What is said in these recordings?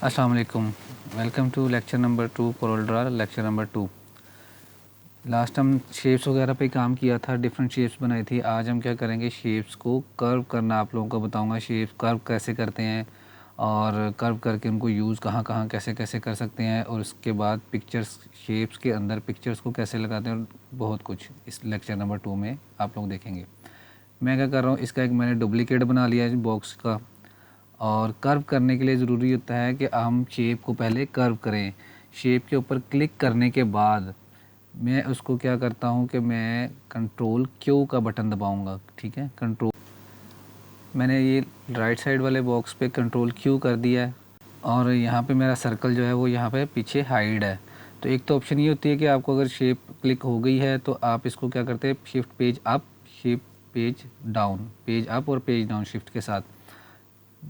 अस्सलाम वालेकुम। Welcome to lecture number 2 कोरोल्ड्रा लेक्चर नंबर 2। लास्ट हम शेप्स वगैरह पे काम किया था, डिफरेंट शेप्स बनाई थी। आज हम क्या करेंगे, शेप्स को कर्व करना आप लोगों को बताऊंगा। शेप्स कर्व कैसे करते हैं और कर्व करके उनको यूज़ कहाँ कहाँ कैसे कैसे कर सकते हैं, और उसके बाद पिक्चर्स, शेप्स के अंदर पिक्चर्स को कैसे लगाते हैं, और बहुत कुछ इस लेक्चर नंबर 2 में आप लोग देखेंगे। मैं क्या कर रहा हूँ, इसका एक मैंने डुप्लीकेट बना लिया है बॉक्स का। और कर्व करने के लिए ज़रूरी होता है कि हम शेप को पहले कर्व करें। शेप के ऊपर क्लिक करने के बाद मैं उसको क्या करता हूँ कि मैं कंट्रोल क्यू का बटन दबाऊँगा। ठीक है, कंट्रोल, मैंने ये राइट साइड वाले बॉक्स पे कंट्रोल क्यू कर दिया है। और यहाँ पे मेरा सर्कल जो है वो यहाँ पे पीछे हाइड है। तो एक तो ऑप्शन ये होती है कि आपको अगर शेप क्लिक हो गई है तो आप इसको क्या करते हैं, shift page up, shift page down, page up और पेज डाउन शिफ्ट के साथ,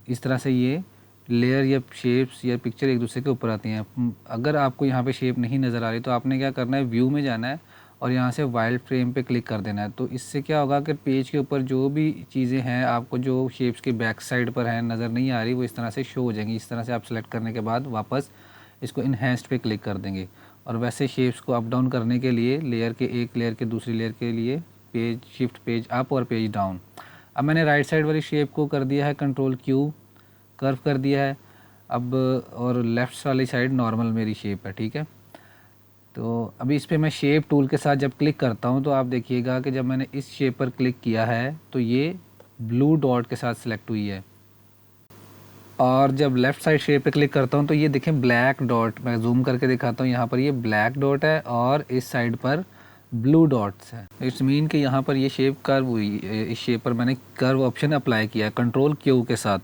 इस तरह से ये लेयर या शेप्स या पिक्चर एक दूसरे के ऊपर आती हैं। अगर आपको यहाँ पे शेप नहीं नज़र आ रही तो आपने क्या करना है, व्यू में जाना है और यहाँ से वाइल्ड फ्रेम पे क्लिक कर देना है। तो इससे क्या होगा कि पेज के ऊपर जो भी चीज़ें हैं आपको जो शेप्स के बैक साइड पर हैं नज़र नहीं आ रही, वो इस तरह से शो हो जाएंगी। इस तरह से आप सेलेक्ट करने के बाद वापस इसको इन्हेंस्ड पे क्लिक कर देंगे। और वैसे शेप्स को अप डाउन करने के लिए लेयर के एक लेयर के दूसरी लेयर के लिए पेज शिफ्ट पेज अप और पेज डाउन। अब मैंने राइट साइड वाली शेप को कर दिया है कंट्रोल क्यू, कर्व कर दिया है अब, और लेफ़्ट वाली साइड नॉर्मल मेरी शेप है। ठीक है, तो अभी इस पे मैं शेप टूल के साथ जब क्लिक करता हूँ तो आप देखिएगा कि जब मैंने इस शेप पर क्लिक किया है तो ये ब्लू डॉट के साथ सिलेक्ट हुई है। और जब लेफ़्ट साइड शेप पे क्लिक करता हूँ तो ये देखें ब्लैक डॉट, मैं जूम करके दिखाता हूँ, यहाँ पर ये ब्लैक डॉट है और इस साइड पर ब्लू डॉट्स है। इट्स मीन कि यहाँ पर ये शेप कर्व हुई, इस शेप पर मैंने कर्व ऑप्शन अप्लाई किया कंट्रोल क्यू के साथ।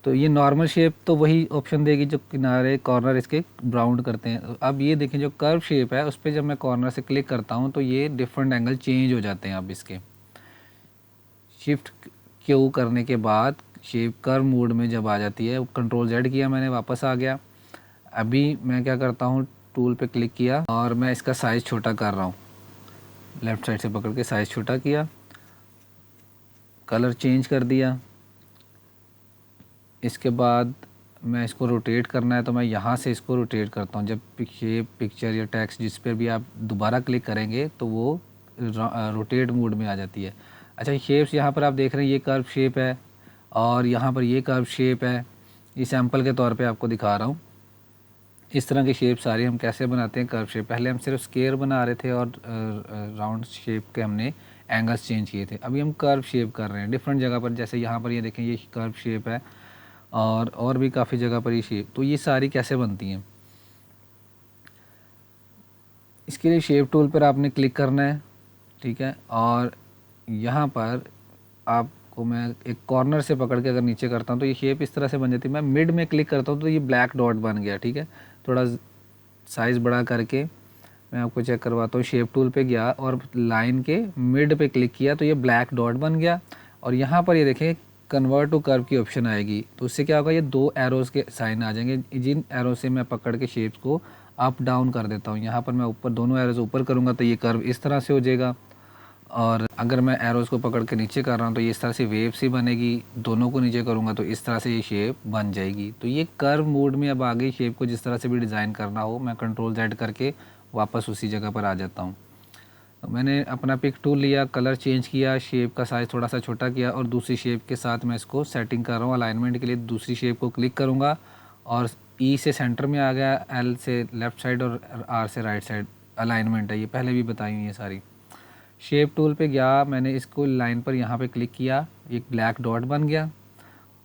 तो ये नॉर्मल शेप तो वही ऑप्शन देगी जो किनारे कॉर्नर इसके ब्राउन करते हैं। अब ये देखें जो कर्व शेप है उस पर जब मैं कॉर्नर से क्लिक करता हूँ तो ये डिफरेंट एंगल चेंज हो जाते हैं। अब इसके शिफ्ट क्यू करने के बाद शेप कर्व मोड में जब आ जाती है, कंट्रोल जेड किया मैंने, वापस आ गया। अभी मैं क्या करता हूँ, टूल पे क्लिक किया और मैं इसका साइज़ छोटा कर रहा हूँ, लेफ़्ट साइड से पकड़ के साइज़ छोटा किया, कलर चेंज कर दिया। इसके बाद मैं इसको रोटेट करना है तो मैं यहाँ से इसको रोटेट करता हूँ। जब शेप, पिक्चर या टेक्स्ट जिस पर भी आप दोबारा क्लिक करेंगे तो वो रोटेट मोड में आ जाती है। अच्छा, शेप्स यहाँ पर आप देख रहे हैं ये कर्व शेप है और यहाँ पर ये कर्व शेप है। ये सैम्पल के तौर पे आपको दिखा रहा हूँ। इस तरह के शेप सारे हम कैसे बनाते हैं, कर्व शेप। पहले हम सिर्फ स्क्वायर बना रहे थे और राउंड शेप के हमने एंगल्स चेंज किए थे। अभी हम कर्व शेप कर रहे हैं डिफरेंट जगह पर। जैसे यहाँ पर ये देखें ये कर्व शेप है और भी काफ़ी जगह पर ये शेप। तो ये सारी कैसे बनती हैं, इसके लिए शेप टूल पर आपने क्लिक करना है। ठीक है, और यहाँ पर आपको मैं एक कॉर्नर से पकड़ के अगर नीचे करता हूँ तो ये शेप इस तरह से बन जाती है। मैं मिड में क्लिक करता हूँ तो ये ब्लैक डॉट बन गया। ठीक है, थोड़ा साइज़ बड़ा करके मैं आपको चेक करवाता हूँ। शेप टूल पे गया और लाइन के मिड पे क्लिक किया तो ये ब्लैक डॉट बन गया। और यहाँ पर ये देखें कन्वर्ट टू कर्व की ऑप्शन आएगी, तो उससे क्या होगा, ये दो एरोज़ के साइन आ जाएंगे। जिन एरो से मैं पकड़ के शेप्स को अप डाउन कर देता हूँ, यहाँ पर मैं ऊपर दोनों एरोज़ ऊपर करूँगा तो ये कर्व इस तरह से हो जाएगा। और अगर मैं एरोज़ को पकड़ के नीचे कर रहा हूँ तो ये इस तरह से वेव सी बनेगी। दोनों को नीचे करूँगा तो इस तरह से ये शेप बन जाएगी। तो ये कर्व मोड में अब आ गई। शेप को जिस तरह से भी डिज़ाइन करना हो, मैं कंट्रोल जेड करके वापस उसी जगह पर आ जाता हूँ। तो मैंने अपना पिक टूल लिया, कलर चेंज किया, शेप का साइज़ थोड़ा सा छोटा किया और दूसरी शेप के साथ मैं इसको सेटिंग कर रहा हूँ अलाइनमेंट के लिए। दूसरी शेप को क्लिक करूँगा और ई से सेंटर में आ गया, एल से लेफ़्ट साइड और आर से राइट साइड अलाइनमेंट है। ये पहले भी बताई हुई है सारी। शेप टूल पे गया, मैंने इसको लाइन पर यहाँ पे क्लिक किया, एक ब्लैक डॉट बन गया।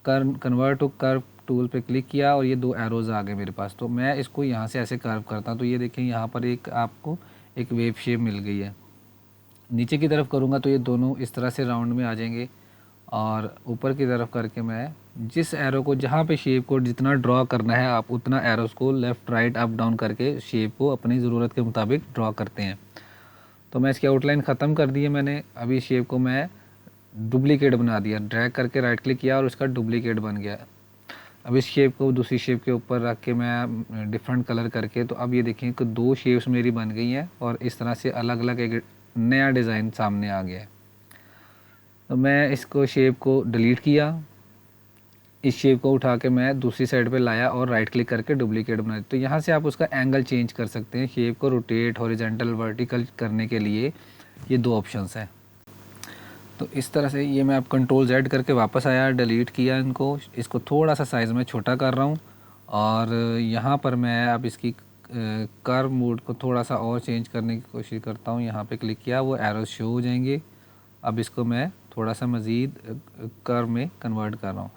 कन्वर्ट टू कर्व टूल पे क्लिक किया और ये दो एरोज़ आ गए मेरे पास। तो मैं इसको यहाँ से ऐसे कर्व करता हूँ तो ये देखें यहाँ पर एक आपको एक वेव शेप मिल गई है। नीचे की तरफ करूँगा तो ये दोनों इस तरह से राउंड में आ जाएंगे। और ऊपर की तरफ करके मैं जिस एरो को, जहाँ पे शेप को जितना ड्रॉ करना है आप उतना एरोज़ को लेफ़्ट राइट अप डाउन करके शेप को अपनी ज़रूरत के मुताबिक ड्रॉ करते हैं। तो मैं इसकी आउटलाइन ख़त्म कर दी है मैंने। अभी शेप को मैं डुप्लीकेट बना दिया, ड्रैग करके राइट क्लिक किया और उसका डुप्लीकेट बन गया। अब इस शेप को दूसरी शेप के ऊपर रख के मैं डिफरेंट कलर करके, तो अब ये देखें कि दो शेप्स मेरी बन गई हैं और इस तरह से अलग अलग एक नया डिज़ाइन सामने आ गया है। तो मैं इसको शेप को डिलीट किया, इस शेप को उठा के मैं दूसरी साइड पे लाया और राइट क्लिक करके डुप्लीकेट बना दी। तो यहाँ से आप उसका एंगल चेंज कर सकते हैं। शेप को रोटेट, हॉरिजॉन्टल, वर्टिकल करने के लिए ये दो ऑप्शंस हैं। तो इस तरह से ये मैं अब कंट्रोल Z करके वापस आया, डिलीट किया इनको, इसको थोड़ा सा साइज़ में छोटा कर रहा हूँ और यहाँ पर मैं अब इसकी कर्व मोड को थोड़ा सा और चेंज करने की कोशिश करता हूँ। यहाँ पे क्लिक किया, वो एरोस शो हो जाएंगे। अब इसको मैं थोड़ा सा मज़ीद कर्व में कन्वर्ट कर रहा हूँ।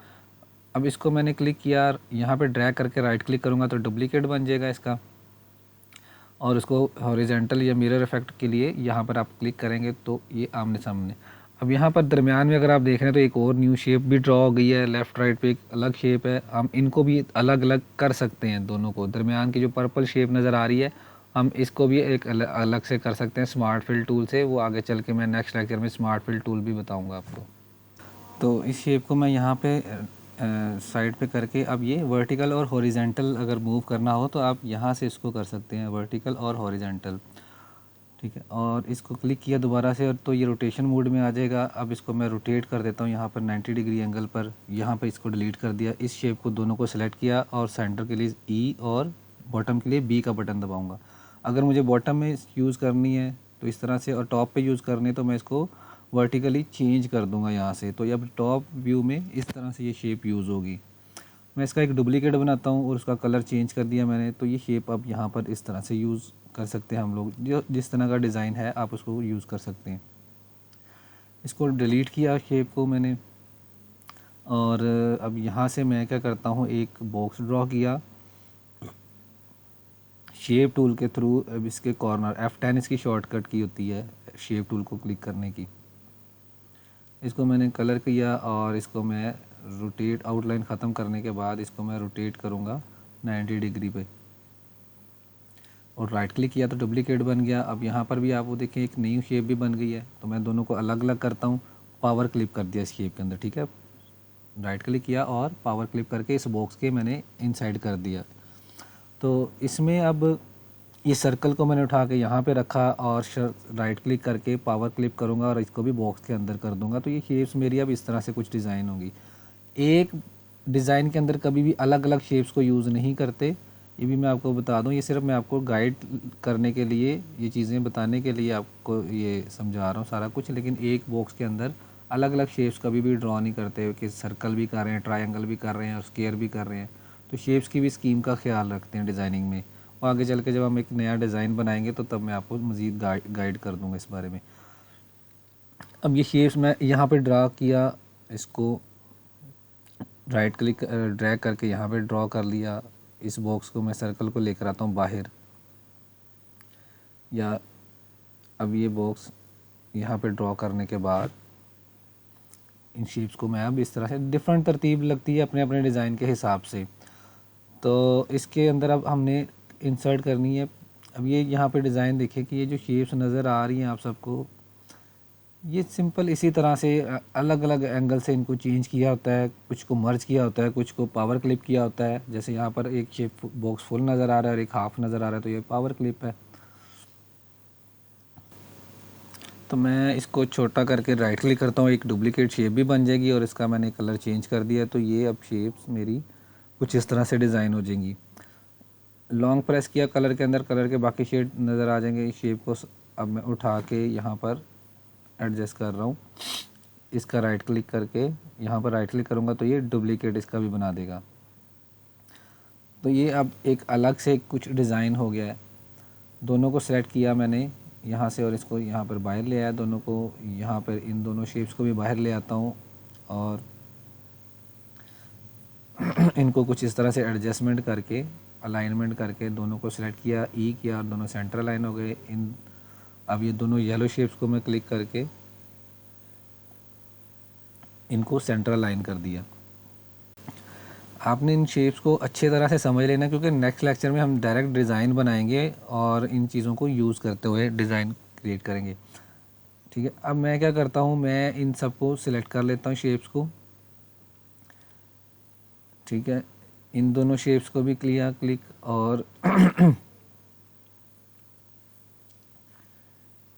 अब इसको मैंने क्लिक किया, यहाँ पे ड्रैग करके राइट क्लिक करूँगा तो डुप्लीकेट बन जाएगा इसका, और उसको हॉरिजॉन्टल या मिरर इफेक्ट के लिए यहाँ पर आप क्लिक करेंगे तो ये आमने सामने। अब यहाँ पर दरमियान में अगर आप देख रहे हैं तो एक और न्यू शेप भी ड्रॉ हो गई है, लेफ़्ट राइट पे एक अलग शेप है। हम इनको भी अलग अलग कर सकते हैं, दोनों को। दरमियान की जो पर्पल शेप नज़र आ रही है, हम इसको भी एक अलग से कर सकते हैं स्मार्ट फिल टूल से। वो आगे चल के मैं नेक्स्ट लेक्चर में स्मार्ट फिल टूल भी बताऊँगा आपको। तो इस शेप को मैं यहाँ पे साइड पे करके, अब ये वर्टिकल और हॉरिजॉन्टल अगर मूव करना हो तो आप यहाँ से इसको कर सकते हैं, वर्टिकल और हॉरिजॉन्टल, ठीक है। और इसको क्लिक किया दोबारा से, और तो ये रोटेशन मोड में आ जाएगा। अब इसको मैं रोटेट कर देता हूँ यहाँ पर 90 डिग्री एंगल पर। यहाँ पर इसको डिलीट कर दिया। इस शेप को दोनों को सिलेक्ट किया और सेंटर के लिए E और बॉटम के लिए B का बटन दबाऊँगा। अगर मुझे बॉटम में यूज़ करनी है तो इस तरह से, और टॉप पे यूज़ करनी है तो मैं इसको वर्टिकली चेंज कर दूंगा यहाँ से। तो अब टॉप व्यू में इस तरह से ये शेप यूज़ होगी। मैं इसका एक डुप्लीकेट बनाता हूँ और उसका कलर चेंज कर दिया मैंने। तो ये शेप अब यहाँ पर इस तरह से यूज़ कर सकते हैं हम लोग। जो जिस तरह का डिज़ाइन है आप उसको यूज़ कर सकते हैं। इसको डिलीट किया शेप को मैंने, और अब यहाँ से मैं क्या करता हूँ, एक बॉक्स ड्रॉ किया शेप टूल के थ्रू। अब इसके कॉर्नर F10 इसकी शॉर्टकट की होती है शेप टूल को क्लिक करने की। इसको मैंने कलर किया और इसको मैं रोटेट, आउटलाइन ख़त्म करने के बाद इसको मैं रोटेट करूँगा 90 डिग्री पे, और राइट क्लिक किया तो डुप्लीकेट बन गया। अब यहाँ पर भी आप वो देखें एक न्यू शेप भी बन गई है। तो मैं दोनों को अलग अलग करता हूँ, पावर क्लिप कर दिया इस शेप के अंदर, ठीक है। राइट क्लिक किया और पावर क्लिप करके इस बॉक्स के मैंने इनसाइड कर दिया। तो इसमें अब ये सर्कल को मैंने उठा के यहाँ पे रखा और राइट क्लिक करके पावर क्लिप करूँगा और इसको भी बॉक्स के अंदर कर दूँगा। तो ये शेप्स मेरी अब इस तरह से कुछ डिज़ाइन होंगी। एक डिज़ाइन के अंदर कभी भी अलग अलग शेप्स को यूज़ नहीं करते, ये भी मैं आपको बता दूँ। ये सिर्फ मैं आपको गाइड करने के लिए, ये चीज़ें बताने के लिए आपको ये समझा रहा हूँ सारा कुछ। लेकिन एक बॉक्स के अंदर अलग अलग शेप्स कभी भी ड्रॉ नहीं करते कि सर्कल भी कर रहे हैं, ट्रायंगल भी कर रहे हैं और स्क्वायर भी कर रहे हैं। तो शेप्स की भी स्कीम का ख्याल रखते हैं डिज़ाइनिंग में। और आगे चल के जब हम एक नया डिज़ाइन बनाएंगे तो तब मैं आपको मज़ीद गाइड कर दूँगा इस बारे में। अब ये शेप्स मैं यहाँ पे ड्रा किया, इसको राइट क्लिक ड्रैग करके यहाँ पे ड्रॉ कर लिया। इस बॉक्स को मैं सर्कल को लेकर आता हूँ बाहर, या अब ये बॉक्स यहाँ पे ड्रॉ करने के बाद इन शेप्स को मैं अब इस तरह से, डिफरेंट तरतीब लगती है अपने अपने डिज़ाइन के हिसाब से। तो इसके अंदर अब हमने इंसर्ट करनी है। अब ये यहाँ पे डिज़ाइन देखिए कि ये जो शेप्स नज़र आ रही हैं आप सबको, ये सिंपल इसी तरह से अलग अलग एंगल से इनको चेंज किया होता है। कुछ को मर्ज किया होता है, कुछ को पावर क्लिप किया होता है। जैसे यहाँ पर एक शेप बॉक्स फुल नज़र आ रहा है और एक हाफ नज़र आ रहा है, तो ये पावर क्लिप है। तो मैं इसको छोटा करके राइट क्लिक करता हूँ, एक डुप्लीकेट शेप भी बन जाएगी और इसका मैंने कलर चेंज कर दिया। तो ये अब शेप्स मेरी कुछ इस तरह से डिज़ाइन हो जाएंगी। लॉन्ग प्रेस किया कलर के अंदर, कलर के बाकी शेड नज़र आ जाएंगे। इस शेप को अब मैं उठा के यहाँ पर एडजस्ट कर रहा हूँ। इसका राइट क्लिक करके यहाँ पर राइट क्लिक करूँगा तो ये डुप्लीकेट इसका भी बना देगा। तो ये अब एक अलग से कुछ डिज़ाइन हो गया है। दोनों को सिलेक्ट किया मैंने यहाँ से और इसको यहाँ पर बाहर ले आया। दोनों को यहाँ पर, इन दोनों शेप्स को भी बाहर ले आता हूँ और इनको कुछ इस तरह से एडजस्टमेंट करके, अलाइनमेंट करके दोनों को सिलेक्ट किया, ई किया और दोनों सेंटर लाइन हो गए। इन अब ये दोनों येलो शेप्स को मैं क्लिक करके इनको सेंटर लाइन कर दिया। आपने इन शेप्स को अच्छे तरह से समझ लेना, क्योंकि नेक्स्ट लेक्चर में हम डायरेक्ट डिज़ाइन बनाएंगे और इन चीज़ों को यूज़ करते हुए डिज़ाइन क्रिएट करेंगे, ठीक है। अब मैं क्या करता हूँ, मैं इन सबको सिलेक्ट कर लेता हूँ शेप्स को, ठीक है। इन दोनों शेप्स को भी क्लिक और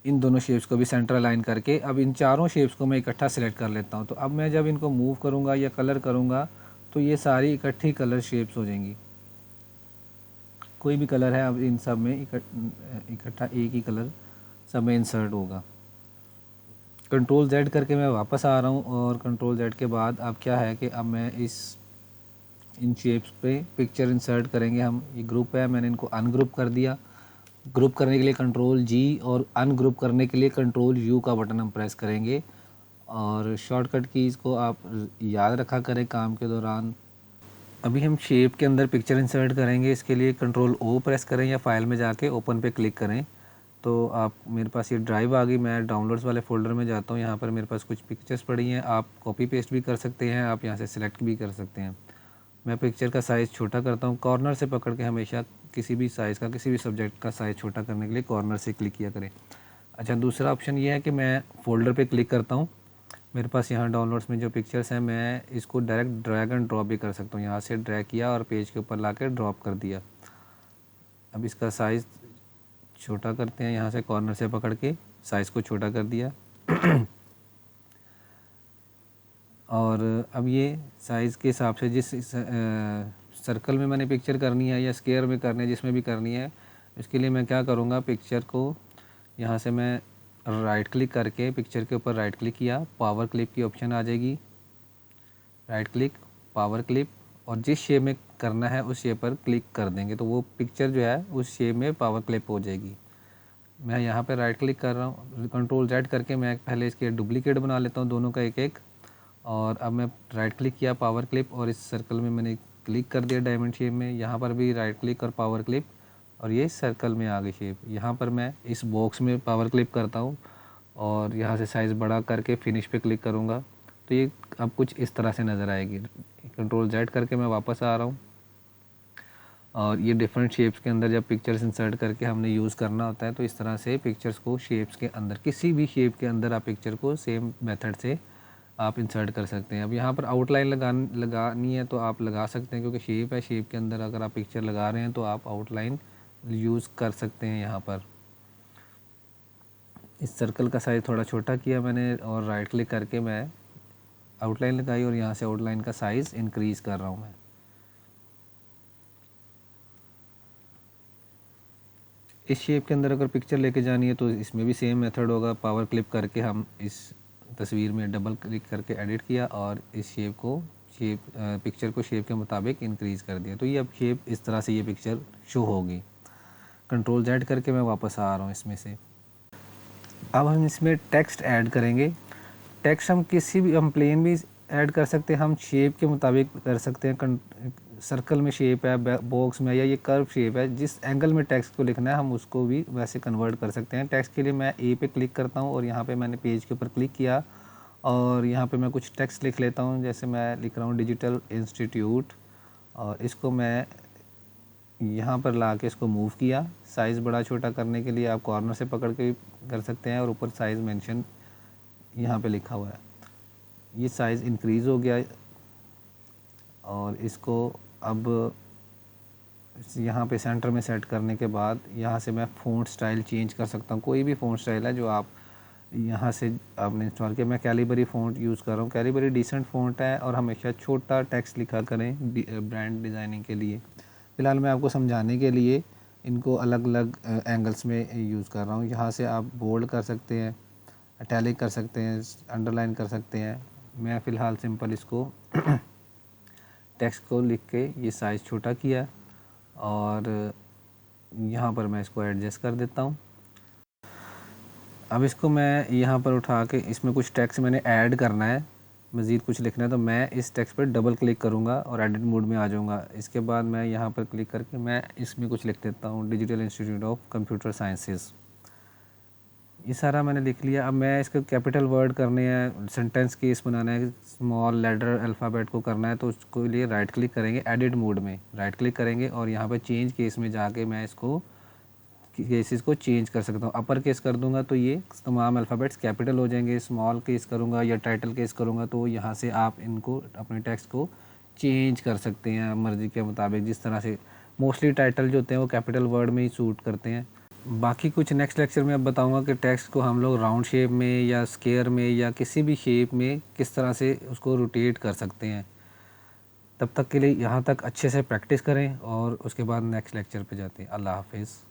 इन दोनों शेप्स को भी सेंटर अलाइन करके अब इन चारों शेप्स को मैं इकट्ठा सेलेक्ट कर लेता हूँ। तो अब मैं जब इनको मूव करूँगा या कलर करूँगा तो ये सारी इकट्ठी कलर शेप्स हो जाएंगी। कोई भी कलर है, अब इन सब में इकट्ठा एक ही कलर सब में इंसर्ट होगा। कंट्रोल Z करके मैं वापस आ रहा हूँ, और कंट्रोल Z के बाद अब क्या है कि अब मैं इन शेप्स पे पिक्चर इंसर्ट करेंगे हम। ये ग्रुप है, मैंने इनको अनग्रुप कर दिया। ग्रुप करने के लिए कंट्रोल G और अनग्रुप करने के लिए कंट्रोल U का बटन हम प्रेस करेंगे। और शॉर्टकट कीज़ को आप याद रखा करें काम के दौरान। अभी हम शेप के अंदर पिक्चर इंसर्ट करेंगे। इसके लिए कंट्रोल O प्रेस करें या फाइल में जाके ओपन पे क्लिक करें। तो आप, मेरे पास ये ड्राइव आ गई, मैं डाउनलोड्स वाले फ़ोल्डर में जाता हूँ। यहाँ पर मेरे पास कुछ पिक्चर्स पड़ी हैं, आप कॉपी पेस्ट भी कर सकते हैं, आप यहाँ से सिलेक्ट भी कर सकते हैं। मैं पिक्चर का साइज़ छोटा करता हूँ। कॉर्नर से पकड़ के हमेशा किसी भी साइज़ का, किसी भी सब्जेक्ट का साइज़ छोटा करने के लिए कॉर्नर से क्लिक किया करें। अच्छा, दूसरा ऑप्शन ये है कि मैं फ़ोल्डर पे क्लिक करता हूँ। मेरे पास यहाँ डाउनलोड्स में जो पिक्चर्स हैं, मैं इसको डायरेक्ट ड्रैग एंड ड्रॉप भी कर सकता हूँ। यहाँ से ड्रैग किया और पेज के ऊपर ला के ड्रॉप कर दिया। अब इसका साइज़ छोटा करते हैं, यहाँ से कॉर्नर से पकड़ के साइज़ को छोटा कर दिया। और अब ये साइज़ के हिसाब से जिस सर्कल में मैंने पिक्चर करनी है या स्क्वायर में करनी है, जिसमें भी करनी है, इसके लिए मैं क्या करूँगा, पिक्चर को यहाँ से मैं राइट क्लिक करके पिक्चर के ऊपर राइट क्लिक किया, पावर क्लिप की ऑप्शन आ जाएगी, राइट क्लिक, पावर क्लिप, और जिस शेप में करना है उस शेप पर क्लिक कर देंगे तो वो पिक्चर जो है उस शेप में पावर क्लिप हो जाएगी। मैं यहाँ पे राइट क्लिक कर रहा हूँ, कंट्रोल Z करके मैं पहले इसके डुप्लीकेट बना लेता हूँ दोनों का एक एक। और अब मैं राइट क्लिक किया, पावर क्लिप, और इस सर्कल में मैंने क्लिक कर दिया डायमंड शेप में। यहाँ पर भी राइट क्लिक और पावर क्लिप, और ये सर्कल में आ गई शेप। यहाँ पर मैं इस बॉक्स में पावर क्लिप करता हूँ और यहाँ से साइज़ बड़ा करके फिनिश पे क्लिक करूँगा तो ये अब कुछ इस तरह से नज़र आएगी। कंट्रोल Z करके मैं वापस आ रहा हूँ, और ये डिफरेंट शेप्स के अंदर जब पिक्चर्स इंसर्ट करके हमने यूज़ करना होता है तो इस तरह से पिक्चर्स को शेप्स के अंदर, किसी भी शेप के अंदर आप पिक्चर को सेम मेथड से आप इंसर्ट कर सकते हैं। अब यहाँ पर आउटलाइन लगानी है तो आप लगा सकते हैं, क्योंकि शेप है, शेप के अंदर अगर आप पिक्चर लगा रहे हैं तो आप आउटलाइन यूज़ कर सकते हैं। यहाँ पर इस सर्कल का साइज़ थोड़ा छोटा किया मैंने और राइट क्लिक करके मैं आउटलाइन लगाई, और यहाँ से आउटलाइन का साइज़ इंक्रीज़ कर रहा हूँ मैं। इस शेप के अंदर अगर पिक्चर लेके जानी है तो इसमें भी सेम मेथड होगा। पावर क्लिप करके हम इस तस्वीर में डबल क्लिक करके एडिट किया और इस पिक्चर को शेप के मुताबिक इंक्रीज़ कर दिया, तो ये अब शेप इस तरह से ये पिक्चर शो होगी। कंट्रोल Z करके मैं वापस आ रहा हूँ इसमें से। अब हम इसमें टेक्स्ट ऐड करेंगे। टेक्स्ट हम किसी भी, हम प्लेन भी ऐड कर सकते हैं, हम शेप के मुताबिक कर सकते हैं। सर्कल में शेप है, बॉक्स में, या ये कर्व शेप है, जिस एंगल में टेक्स्ट को लिखना है हम उसको भी वैसे कन्वर्ट कर सकते हैं। टेक्स्ट के लिए मैं ए पे क्लिक करता हूँ और यहाँ पे मैंने पेज के ऊपर क्लिक किया और यहाँ पे मैं कुछ टेक्स्ट लिख लेता हूँ। जैसे मैं लिख रहा हूँ डिजिटल इंस्टीट्यूट, और इसको मैं यहाँ पर ला के इसको मूव किया। साइज़ बड़ा छोटा करने के लिए आप कॉर्नर से पकड़ के कर सकते हैं, और ऊपर साइज़ मेंशन यहाँ पे लिखा हुआ है, ये साइज़ इंक्रीज़ हो गया। और इसको अब यहाँ पे सेंटर में सेट करने के बाद यहाँ से मैं फ़ॉन्ट स्टाइल चेंज कर सकता हूँ। कोई भी फ़ॉन्ट स्टाइल है जो आप यहाँ से आपने इंस्टॉल किया। मैं कैलिबरी फ़ॉन्ट यूज़ कर रहा हूँ। कैलिबरी डिसेंट फ़ॉन्ट है और हमेशा छोटा टेक्स्ट लिखा करें ब्रांड डिज़ाइनिंग के लिए। फ़िलहाल मैं आपको समझाने के लिए इनको अलग अलग एंगल्स में यूज़ कर रहा हूँ। यहाँ से आप बोल्ड कर सकते हैं, इटैलिक कर सकते हैं, अंडरलाइन कर सकते हैं। मैं फ़िलहाल सिंपल इसको टेक्स्ट को लिख के ये साइज़ छोटा किया और यहाँ पर मैं इसको एडजस्ट कर देता हूँ। अब इसको मैं यहाँ पर उठा के, इसमें कुछ टेक्स्ट मैंने ऐड करना है, मज़ीद कुछ लिखना है, तो मैं इस टेक्स्ट पर डबल क्लिक करूँगा और एडिट मोड में आ जाऊँगा। इसके बाद मैं यहाँ पर क्लिक करके मैं इसमें कुछ लिख देता हूँ, digital institute of computer sciences. ये सारा मैंने लिख लिया। अब मैं इसको कैपिटल वर्ड करने हैं, सेंटेंस केस बनाना है, स्मॉल लेटर अल्फ़ाबेट को करना है, तो उसको लिए राइट क्लिक करेंगे, एडिट मोड में राइट क्लिक करेंगे और यहाँ पर चेंज केस में जाके मैं इसको केसेस को चेंज कर सकता हूँ। अपर केस कर दूंगा तो ये तमाम अल्फ़ाबेट्स कैपिटल हो जाएंगे। स्मॉल केस करूँगा या टाइटल केस करूँगा तो यहाँ से आप इनको, अपने टेक्स्ट को चेंज कर सकते हैं मर्ज़ी के मुताबिक। जिस तरह से मोस्टली टाइटल जो होते हैं वो कैपिटल वर्ड में ही सूट करते हैं। बाकी कुछ नेक्स्ट लेक्चर में अब बताऊंगा कि टेक्स्ट को हम लोग राउंड शेप में या स्क्वायर में या किसी भी शेप में किस तरह से उसको रोटेट कर सकते हैं। तब तक के लिए यहाँ तक अच्छे से प्रैक्टिस करें और उसके बाद नेक्स्ट लेक्चर पे जाते हैं। अल्लाह हाफिज़।